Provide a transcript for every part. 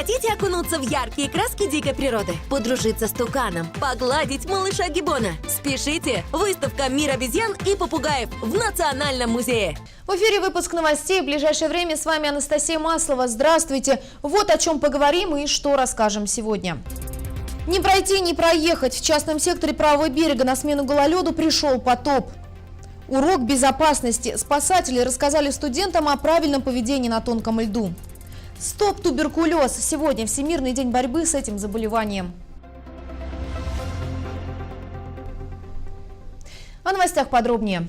Хотите окунуться в яркие краски дикой природы? Подружиться с туканом? Погладить малыша Гиббона? Спешите! Выставка «Мир обезьян и попугаев» в Национальном музее. В эфире выпуск новостей. В ближайшее время с вами Анастасия Маслова. Здравствуйте! Вот о чем поговорим и что расскажем сегодня. Не пройти, не проехать. В частном секторе правого берега на смену гололеду пришел потоп. Урок безопасности. Спасатели рассказали студентам о правильном поведении на тонком льду. Стоп туберкулез. Сегодня Всемирный день борьбы с этим заболеванием. О новостях подробнее.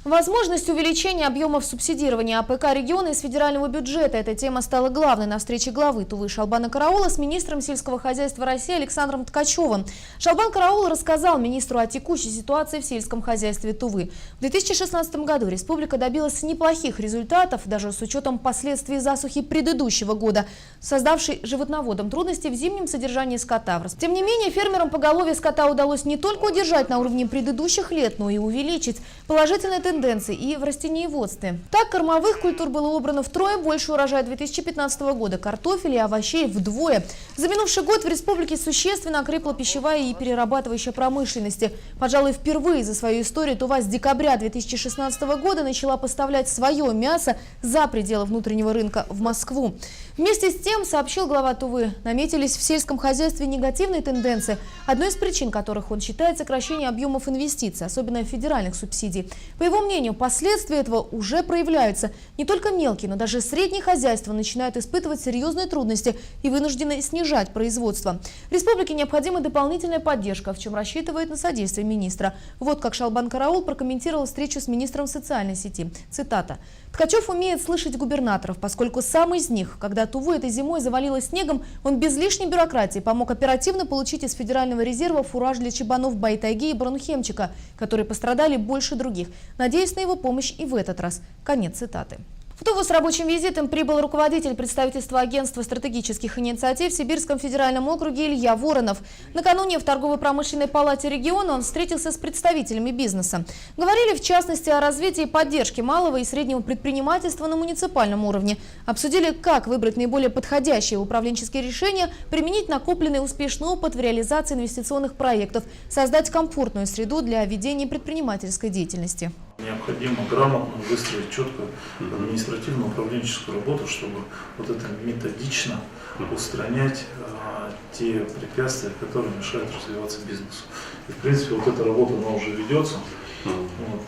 Возможность увеличения объемов субсидирования АПК региона из федерального бюджета. Эта тема стала главной на встрече главы Тувы Шалбана Караула с министром сельского хозяйства России Александром Ткачевым. Шалбан Караул рассказал министру о текущей ситуации в сельском хозяйстве Тувы. В 2016 году республика добилась неплохих результатов, даже с учетом последствий засухи предыдущего года, создавшей животноводам трудности в зимнем содержании скота. Тем не менее, фермерам поголовье скота удалось не только удержать на уровне предыдущих лет, но и увеличить. Положительные тенденции и в растениеводстве. Так, кормовых культур было убрано втрое больше урожая 2015 года, картофеля и овощей вдвое. За минувший год в республике существенно окрепла пищевая и перерабатывающая промышленность. Пожалуй, впервые за свою историю Тува с декабря 2016 года начала поставлять свое мясо за пределы внутреннего рынка в Москву. Вместе с тем, сообщил глава Тувы, наметились в сельском хозяйстве негативные тенденции, одной из причин которых он считает сокращение объемов инвестиций, особенно федеральных субсидий. По его мнению, последствия этого уже проявляются. Не только мелкие, но даже средние хозяйства начинают испытывать серьезные трудности и вынуждены снижать производство. Республике необходима дополнительная поддержка, в чем рассчитывает на содействие министра. Вот как Шалбан Караул прокомментировал встречу с министром социальной сети. Цитата. «Ткачев умеет слышать губернаторов, поскольку сам из них, когда Туву этой зимой завалило снегом, он без лишней бюрократии помог оперативно получить из федерального резерва фураж для чабанов Байтайги и Бронхемчика, которые пострадали больше других. Надеюсь на его помощь и в этот раз». Конец цитаты. В Туву с рабочим визитом прибыл руководитель представительства агентства стратегических инициатив в Сибирском федеральном округе Илья Воронов. Накануне в торгово-промышленной палате региона он встретился с представителями бизнеса. Говорили в частности о развитии и поддержке малого и среднего предпринимательства на муниципальном уровне. Обсудили, как выбрать наиболее подходящие управленческие решения, применить накопленный успешный опыт в реализации инвестиционных проектов, создать комфортную среду для ведения предпринимательской деятельности. Необходимо грамотно выстроить четкую административную управленческую работу, чтобы вот это методично устранять те препятствия, которые мешают развиваться бизнесу. И в принципе вот эта работа она уже ведется,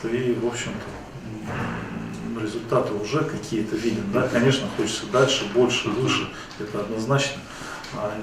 и в общем-то результаты уже какие-то виден. Да? Конечно, хочется дальше, больше, выше, это однозначно,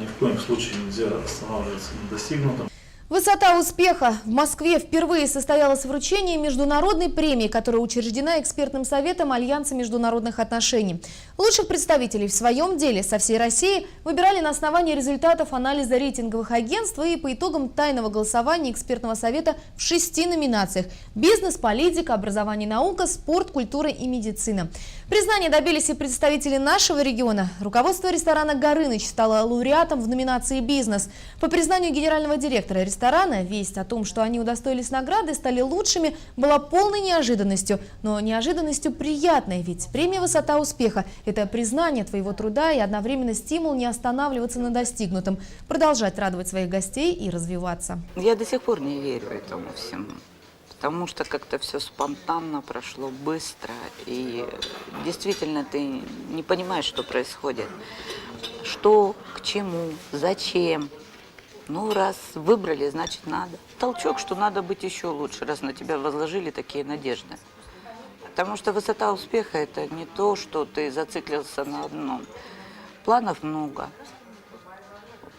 ни в коем случае нельзя останавливаться на достигнутом. Высота успеха. В Москве впервые состоялось вручение международной премии, которая учреждена экспертным советом Альянса международных отношений. Лучших представителей в своем деле со всей России выбирали на основании результатов анализа рейтинговых агентств и по итогам тайного голосования экспертного совета в 6 номинациях: бизнес, политика, образование и наука, спорт, культура и медицина. Признания добились и представители нашего региона. Руководство ресторана «Горыныч» стало лауреатом в номинации «Бизнес». По признанию генерального директора ресторана, весть о том, что они удостоились награды, стали лучшими, была полной неожиданностью. Но неожиданностью приятной, ведь премия «Высота успеха» – это признание твоего труда и одновременно стимул не останавливаться на достигнутом, продолжать радовать своих гостей и развиваться. Я до сих пор не верю этому всему. Потому что как-то все спонтанно прошло, быстро, и действительно ты не понимаешь, что происходит. Что, к чему, зачем. Ну, раз выбрали, значит надо. Толчок, что надо быть еще лучше, раз на тебя возложили такие надежды. Потому что высота успеха – это не то, что ты зациклился на одном. Планов много.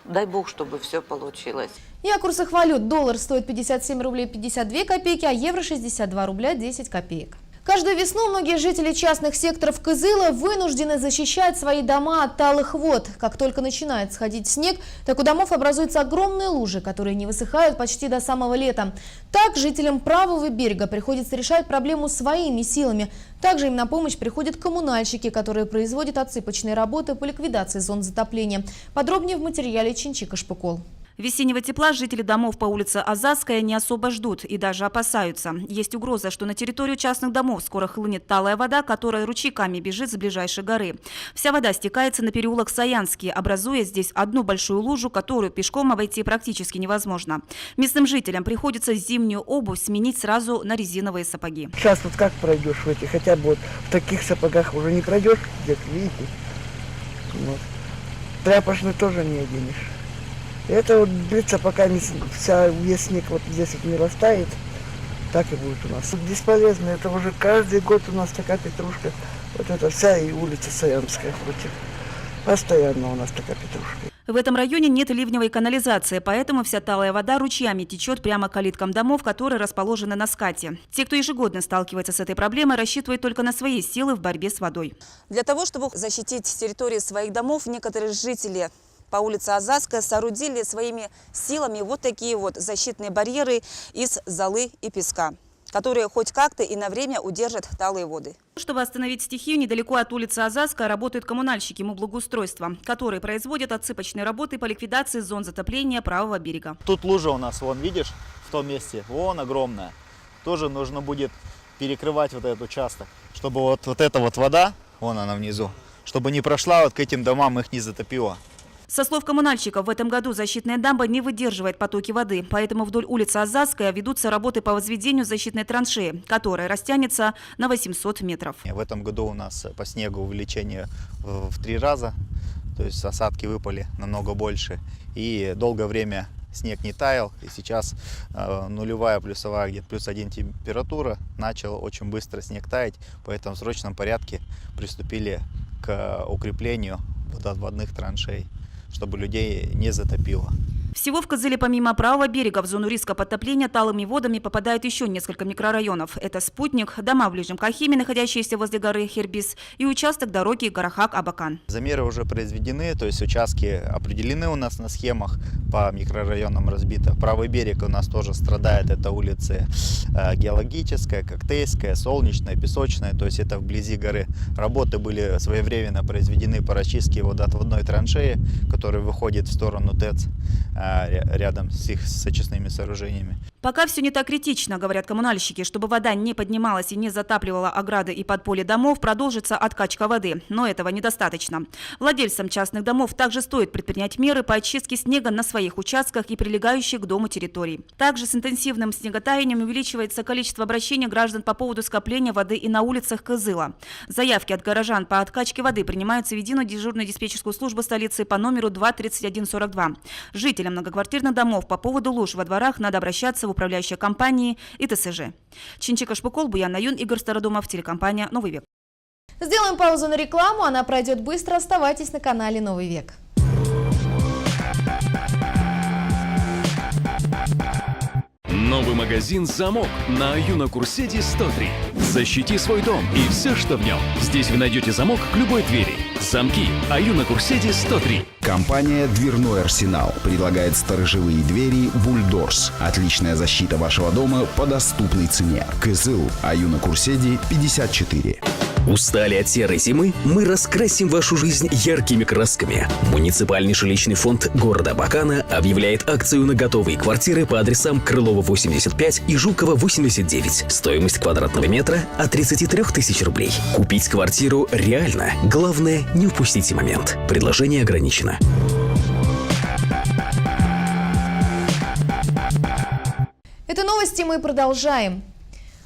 Дай Бог, чтобы все получилось. И о курсах валют. Доллар стоит 57 рублей 52 копейки, а евро 62 рубля 10 копеек. Каждую весну многие жители частных секторов Кызыла вынуждены защищать свои дома от талых вод. Как только начинает сходить снег, так у домов образуются огромные лужи, которые не высыхают почти до самого лета. Так жителям правого берега приходится решать проблему своими силами. Также им на помощь приходят коммунальщики, которые производят отсыпочные работы по ликвидации зон затопления. Подробнее в материале Чинчика Шпыкол. Весеннего тепла жители домов по улице Азадская не особо ждут и даже опасаются. Есть угроза, что на территорию частных домов скоро хлынет талая вода, которая ручейками бежит с ближайшей горы. Вся вода стекается на переулок Саянский, образуя здесь одну большую лужу, которую пешком обойти практически невозможно. Местным жителям приходится зимнюю обувь сменить сразу на резиновые сапоги. Сейчас вот как пройдешь в этих, хотя бы вот в таких сапогах уже не пройдешь, где-то, видите. Вот. Тряпочную тоже не оденешь. Это вот длится, пока не, весь снег вот здесь вот не растает, так и будет у нас. Бесполезно, это уже каждый год у нас такая петрушка. Вот это вся и улица Саянская против. Постоянно у нас такая петрушка. В этом районе нет ливневой канализации, поэтому вся талая вода ручьями течет прямо к калиткам домов, которые расположены на скате. Те, кто ежегодно сталкивается с этой проблемой, рассчитывают только на свои силы в борьбе с водой. Для того, чтобы защитить территории своих домов, некоторые жители по улице Азадская соорудили своими силами вот такие вот защитные барьеры из золы и песка, которые хоть как-то и на время удержат талые воды. Чтобы остановить стихию, недалеко от улицы Азадская работают коммунальщики МУБлагоустройства, которые производят отсыпочные работы по ликвидации зон затопления правого берега. Тут лужа у нас, вон, видишь, в том месте, вон огромная. Тоже нужно будет перекрывать вот этот участок, чтобы вот эта вот вода, вон она внизу, чтобы не прошла вот к этим домам, их не затопило. Со слов коммунальщиков, в этом году защитная дамба не выдерживает потоки воды, поэтому вдоль улицы Азадская ведутся работы по возведению защитной траншеи, которая растянется на 800 метров. В этом году у нас по снегу увеличение в 3 раза, то есть осадки выпали намного больше, и долгое время снег не таял, и сейчас нулевая, плюсовая, где-то +1 температура, начал очень быстро снег таять, поэтому в срочном порядке приступили к укреплению водоотводных траншей, чтобы людей не затопило. Всего в Кызыле помимо правого берега в зону риска подтопления талыми водами попадает еще несколько микрорайонов. Это Спутник, дома в Ближнем Кахиме, находящиеся возле горы Хербис, и участок дороги Гарахак-Абакан. Замеры уже произведены, то есть участки определены у нас на схемах, по микрорайонам разбито. Правый берег у нас тоже страдает, это улицы Геологическая, Коктейская, Солнечная, Песочная, то есть это вблизи горы. Работы были своевременно произведены по расчистке водоотводной траншеи, которая выходит в сторону ТЭЦ, рядом с их сочисными сооружениями. Пока все не так критично, говорят коммунальщики. Чтобы вода не поднималась и не затапливала ограды и подполье домов, продолжится откачка воды. Но этого недостаточно. Владельцам частных домов также стоит предпринять меры по очистке снега на своих участках и прилегающих к дому территорий. Также с интенсивным снеготаянием увеличивается количество обращений граждан по поводу скопления воды и на улицах Кызыла. Заявки от горожан по откачке воды принимаются в единую дежурную диспетчерскую службу столицы по номеру 23142. Жителям многоквартирных домов по поводу луж во дворах надо обращаться в управляющие компании и ТСЖ. Чинчика Шпукол, Буян Наюн, Игорь Стародумов, телекомпания «Новый век». Сделаем паузу на рекламу, она пройдет быстро. Оставайтесь на канале «Новый век». Новый магазин «Замок» на Аюна-Курседи 103. Защити свой дом и все, что в нем. Здесь вы найдете замок к любой двери. Замки Аюна-Курседи 103. Компания «Дверной арсенал» предлагает сторожевые двери «Бульдорс». Отличная защита вашего дома по доступной цене. Кызыл, Аюна-Курседи 54. Устали от серой зимы? Мы раскрасим вашу жизнь яркими красками. Муниципальный жилищный фонд города Абакана объявляет акцию на готовые квартиры по адресам Крылова 85 и Жукова 89. Стоимость квадратного метра от 33 тысяч рублей. Купить квартиру реально. Главное, не упустите момент. Предложение ограничено. Это новости, мы продолжаем.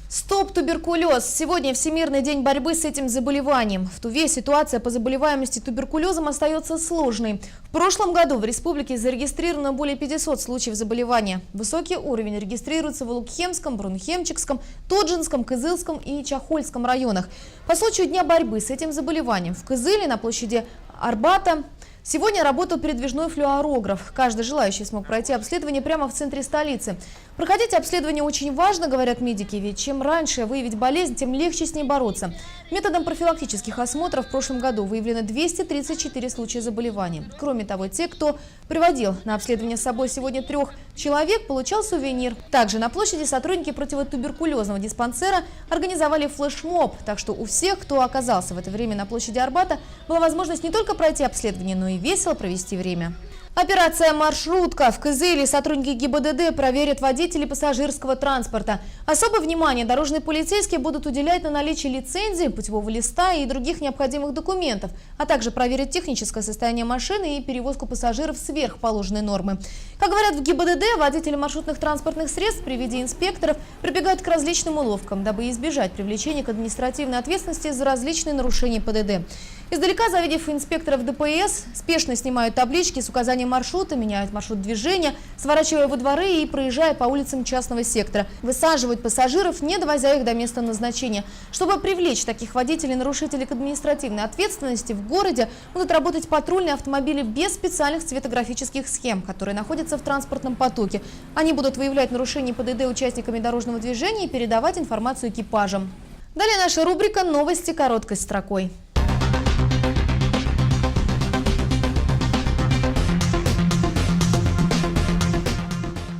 Стоп туберкулез. Сегодня Всемирный день борьбы с этим заболеванием. В Туве ситуация по заболеваемости туберкулезом остается сложной. В прошлом году в республике зарегистрировано более 500 случаев заболевания. Высокий уровень регистрируется в Улукхемском, Брунхемчикском, Тоджинском, Кызылском и Чахольском районах. По случаю дня борьбы с этим заболеванием в Кызыле на площади Арбата сегодня работал передвижной флюорограф. Каждый желающий смог пройти обследование прямо в центре столицы. Проходить обследование очень важно, говорят медики, ведь чем раньше выявить болезнь, тем легче с ней бороться. Методом профилактических осмотров в прошлом году выявлено 234 случая заболевания. Кроме того, те, кто приводил на обследование с собой сегодня 3 человек, получал сувенир. Также на площади сотрудники противотуберкулезного диспансера организовали флешмоб, так что у всех, кто оказался в это время на площади Арбата, была возможность не только пройти обследование, но и весело провести время. Операция «Маршрутка». В Кызыле сотрудники ГИБДД проверят водителей пассажирского транспорта. Особое внимание дорожные полицейские будут уделять на наличие лицензии, путевого листа и других необходимых документов, а также проверят техническое состояние машины и перевозку пассажиров сверх положенной нормы. Как говорят в ГИБДД, водители маршрутных транспортных средств при виде инспекторов прибегают к различным уловкам, дабы избежать привлечения к административной ответственности за различные нарушения ПДД. Издалека, завидев инспекторов ДПС, спешно снимают таблички с указанием маршрута, меняют маршрут движения, сворачивая во дворы и проезжая по улицам частного сектора. Высаживают пассажиров, не довозя их до места назначения. Чтобы привлечь таких водителей-нарушителей к административной ответственности, в городе будут работать патрульные автомобили без специальных цветографических схем, которые находятся в транспортном потоке. Они будут выявлять нарушения ПДД участниками дорожного движения и передавать информацию экипажам. Далее наша рубрика «Новости короткой строкой».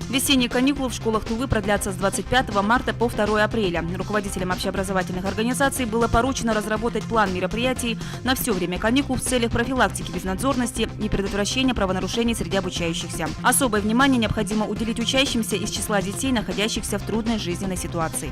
Весенние каникулы в школах Тувы продлятся с 25 марта по 2 апреля. Руководителям общеобразовательных организаций было поручено разработать план мероприятий на все время каникул в целях профилактики безнадзорности и предотвращения правонарушений среди обучающихся. Особое внимание необходимо уделить учащимся из числа детей, находящихся в трудной жизненной ситуации.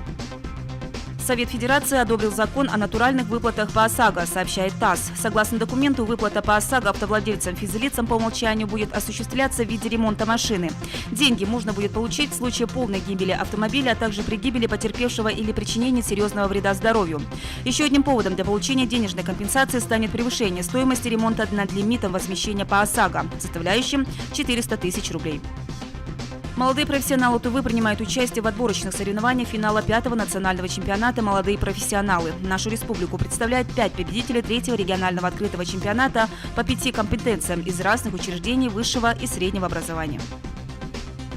Совет Федерации одобрил закон о натуральных выплатах по ОСАГО, сообщает ТАСС. Согласно документу, выплата по ОСАГО автовладельцам физлицам по умолчанию будет осуществляться в виде ремонта машины. Деньги можно будет получить в случае полной гибели автомобиля, а также при гибели потерпевшего или причинении серьезного вреда здоровью. Еще одним поводом для получения денежной компенсации станет превышение стоимости ремонта над лимитом возмещения по ОСАГО, составляющим 400 тысяч рублей. Молодые профессионалы Тувы принимают участие в отборочных соревнованиях финала 5-го национального чемпионата «Молодые профессионалы». Нашу республику представляют 5 победителей 3-го регионального открытого чемпионата по 5 компетенциям из разных учреждений высшего и среднего образования.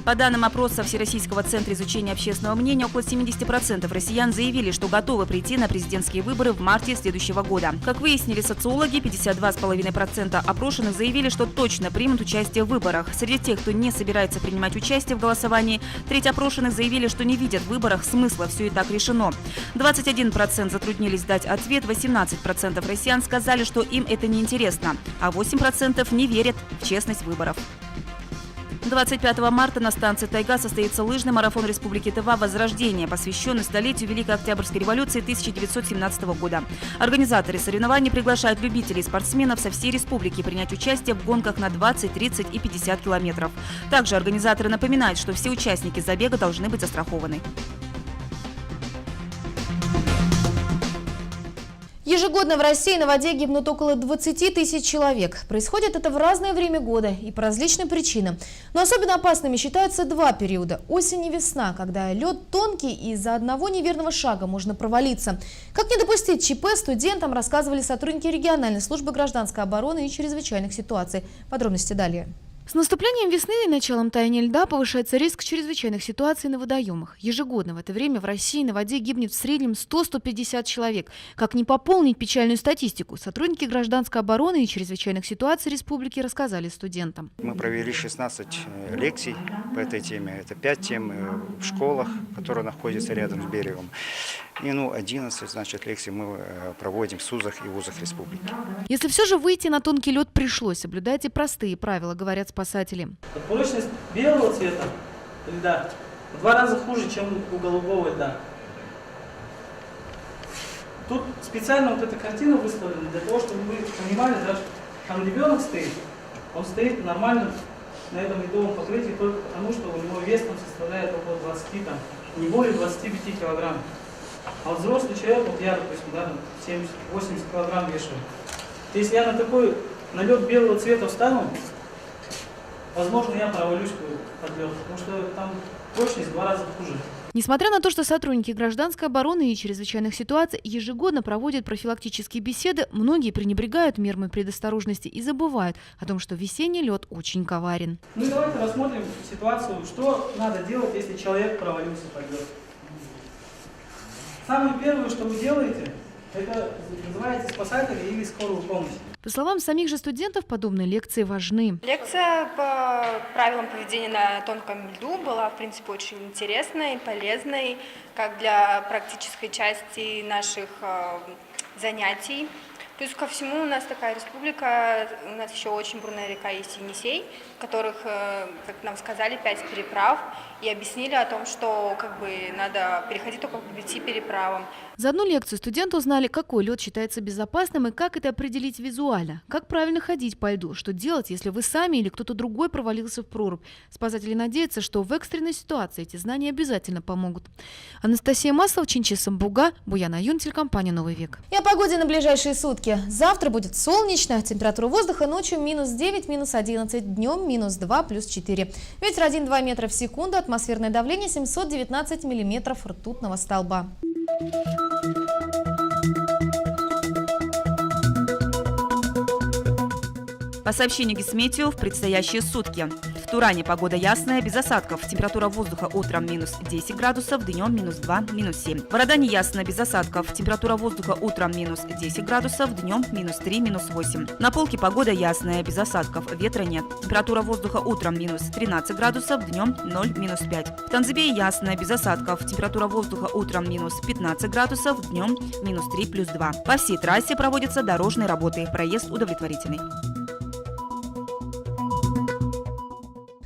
По данным опроса Всероссийского центра изучения общественного мнения, около 70% россиян заявили, что готовы прийти на президентские выборы в марте следующего года. Как выяснили социологи, 52,5% опрошенных заявили, что точно примут участие в выборах. Среди тех, кто не собирается принимать участие в голосовании, треть опрошенных заявили, что не видят в выборах смысла, все и так решено. 21% затруднились дать ответ, 18% россиян сказали, что им это не интересно, а 8% не верят в честность выборов. 25 марта на станции «Тайга» состоится лыжный марафон Республики Тыва «Возрождение», посвященный столетию Великой Октябрьской революции 1917 года. Организаторы соревнований приглашают любителей и спортсменов со всей республики принять участие в гонках на 20, 30 и 50 километров. Также организаторы напоминают, что все участники забега должны быть застрахованы. Ежегодно в России на воде гибнут около 20 тысяч человек. Происходит это в разное время года и по различным причинам. Но особенно опасными считаются два периода – осень и весна, когда лед тонкий и из-за одного неверного шага можно провалиться. Как не допустить ЧП, студентам рассказывали сотрудники региональной службы гражданской обороны и чрезвычайных ситуаций. Подробности далее. С наступлением весны и началом таяния льда повышается риск чрезвычайных ситуаций на водоемах. Ежегодно в это время в России на воде гибнет в среднем 100-150 человек. Как не пополнить печальную статистику? Сотрудники гражданской обороны и чрезвычайных ситуаций республики рассказали студентам. Мы провели 16 лекций по этой теме. Это 5 тем в школах, которые находятся рядом с берегом. И 11 лекций мы проводим в СУЗах и вузах республики. Если все же выйти на тонкий лед пришлось, соблюдайте простые правила, говорят спасатели. Прочность белого цвета льда в 2 раза хуже, чем у голубого льда. Тут специально вот эта картина выставлена для того, чтобы вы понимали, да, что там ребенок стоит, он стоит нормально на этом ледовом покрытии только потому, что у него вес там составляет около 20, там, не более 25 килограмм. А взрослый человек, вот я, допустим, да, 70-80 килограмм вешаю. Если я на лед белого цвета встану, возможно, я провалюсь под лед, потому что там прочность в 2 раза хуже. Несмотря на то, что сотрудники гражданской обороны и чрезвычайных ситуаций ежегодно проводят профилактические беседы, многие пренебрегают мерами предосторожности и забывают о том, что весенний лед очень коварен. Ну и давайте рассмотрим ситуацию, что надо делать, если человек провалился под лед. Самое первое, что вы делаете, это называется спасатели или скорую помощь. По словам самих же студентов, подобные лекции важны. Лекция по правилам поведения на тонком льду была, в принципе, очень интересной, полезной, как для практической части наших занятий. Плюс ко всему у нас такая республика, у нас еще очень бурная река есть Енисей, в которых, как нам сказали, 5 переправ, и объяснили о том, что как бы надо переходить только по 5 переправам. За одну лекцию студенты узнали, какой лед считается безопасным и как это определить визуально. Как правильно ходить по льду, что делать, если вы сами или кто-то другой провалился в прорубь. Спасатели надеются, что в экстренной ситуации эти знания обязательно помогут. Анастасия Маслова, Чинчи Самбуга, Буян Аюн, телекомпания «Новый век». И о погоде на ближайшие сутки. Завтра будет солнечно, температура воздуха ночью -9, -11, днем -2, +4. Ветер 1-2 метра в секунду, атмосферное давление 719 миллиметров ртутного столба. По сообщению Гисметео, в предстоящие сутки. В Туране погода ясная, без осадков. Температура воздуха утром -10 градусов, днем -2, -7. В Родане ясно, без осадков. Температура воздуха утром -10 градусов, днем -3, -8. На Полке погода ясная, без осадков. Ветра нет. Температура воздуха утром -13 градусов, днем 0, -5. В Танзибе ясно, без осадков. Температура воздуха утром -15 градусов, днем -3, +2. По всей трассе проводятся дорожные работы. Проезд удовлетворительный.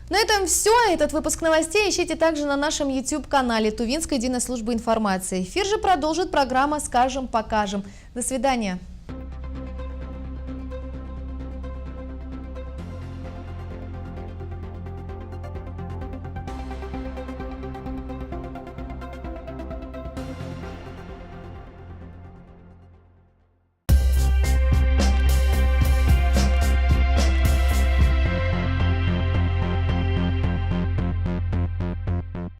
На этом все. Этот выпуск новостей ищите также на нашем YouTube-канале Тувинской единой службы информации. Эфир же продолжит программа «Скажем, покажем». До свидания.